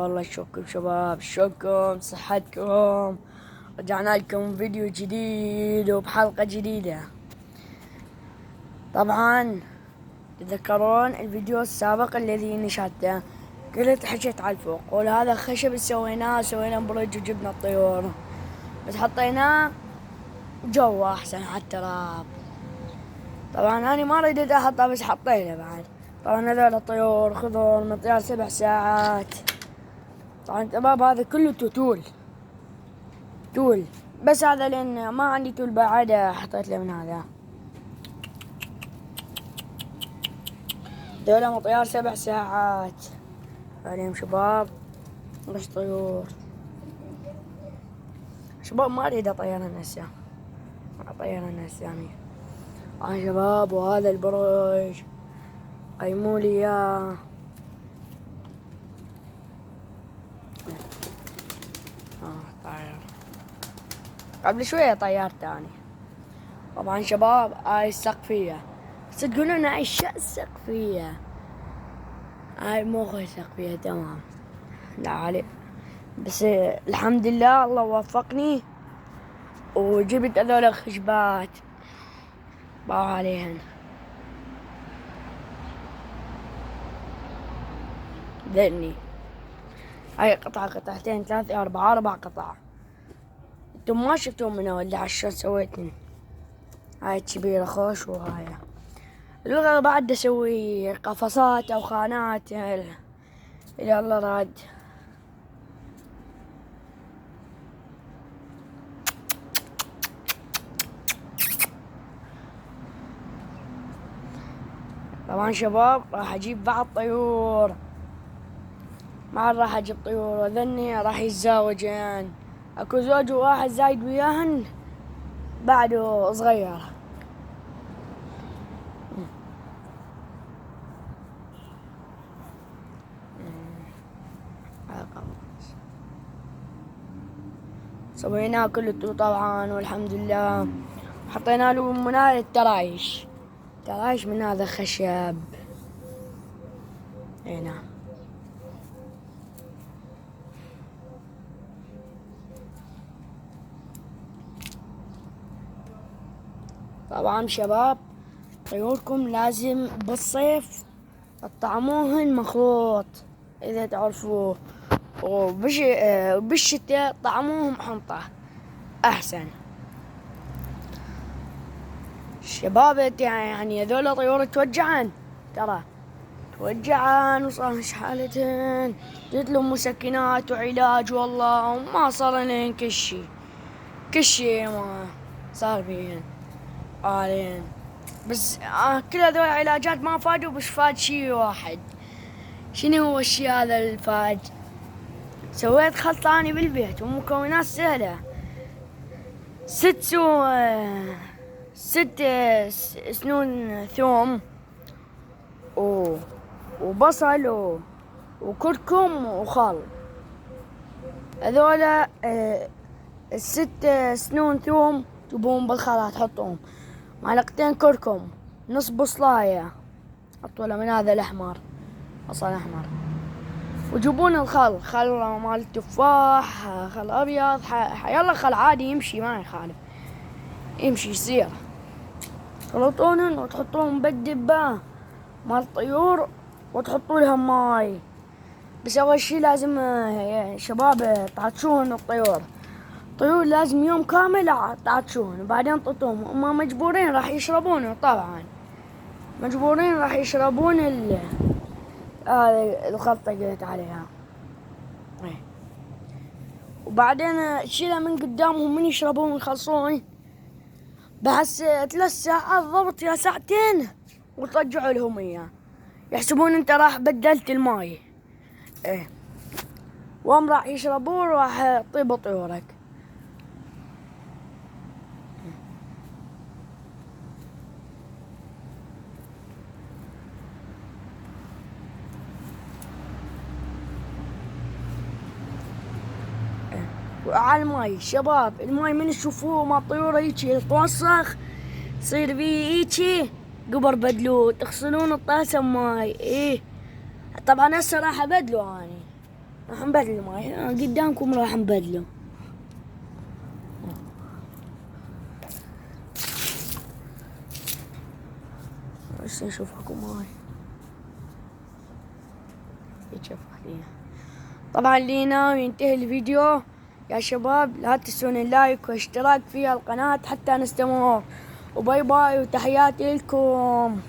والله شكرا شباب، شكرا صحتكم. رجعنا لكم فيديو جديد وبحلقة جديدة. طبعا تذكرون الفيديو السابق الذي نشرته، قلت حكيت على الفوق قول هذا خشب سوينا برج وجبنا الطيور، بس حطيناه جوا احسن على التراب. طبعا انا ما اريد احطه بس حطيته بعد. طبعا هذول الطيور خضر مطيار 7 ساعات. طبعا شباب هذا كله تول بس هذا لان ما عندي تول بعد حطيت له من هذا. ذولا مطيار 7 ساعات عليهم شباب. غش طيور شباب، ما اريد اطيرن هسه، اطيرن هسه يعني. شباب وهذا البرج قيموا لي اياه. طاير قبل شوية طيرت اني. طبعا شباب هاي السقفية، بس تقولون هاي السقفية، هاي مو سقفية تمام. لا علي، بس الحمد لله الله وفقني وجبت هذول الخشبات باو عليهن. ذني هاي قطعتين 3 4 قطع. انتم ما شفتوا من اول عشان سويتني. هاي كبيرة خوش، وهاي اللغة بعد اسوي قفصات او خانات اذا الله راد. طبعا شباب راح اجيب بعض طيور، ما راح اجيب طيور وذني راح يتزاوجن. اكو زوج وواحد زايد وياهن بعده صغير. سويناه كله طبعا والحمد لله. حطينا له من هذا الترايش من هذا خشب هنا. طبعا شباب طيوركم لازم بالصيف تطعموهن مخلوط اذا تعرفوه، وبالشتاء طعموهم حنطة احسن. شباب يعني هذول طيور توجعن، ترى توجعن وصار حالتهن، جت لهم مسكنات وعلاج والله وما صار لهن كل شي ما صار فيهن عليهن. بس كل هذول العلاجات ما فادوا، بس فاد شي واحد. شنو هو الشي هذا الفاد؟ سويت خلطة اني بالبيت ومكونات سهلة. 6 سنون ثوم وبصل وكركم وخل. هذولا 6 سنون ثوم تبون بالخلاط تحطوهم، معلقتين كركم، نص بصلاية حطوا من هذا الأحمر، بصل أحمر، وجيبون خل مال التفاح، خل أبيض، يلا خل عادي يمشي ما يخالف، يمشي يصير. تخلطونهن وتحطوهم بالدبة مال الطيور وتحطوا لهم ماي. بس أول شي لازم شباب تعطشوهن الطيور لازم يوم كامل تعطشوهن وبعدين تطوهم. هما مجبورين راح يشربون، طبعا مجبورين راح يشربون الخلطة قلت عليها. وبعدين تشيلها من قدامهم من يشربون ويخلصون، بس 3 ساعات ضبط يا ساعتين وترجعوا لهم اياه. يحسبون انت راح بدلت الماي، وهم راح يشربون راح تطيب طيورك. وعلى الماي شباب، الماي من تشوفوه ما الطيور هيجي يتوسخ يصير فيه هيجي قبر بدلوه، تغسلون الطاسة ماي. طبعا هسه راح ابدله اني. راح نبدل ماي قدامكم، راح نبدله. بس نشوف اكو ماي يجف عليها. طبعا لينا وينتهي الفيديو يا شباب، لا تنسون اللايك واشتراك في القناة حتى نستمر، وباي باي وتحياتي لكم.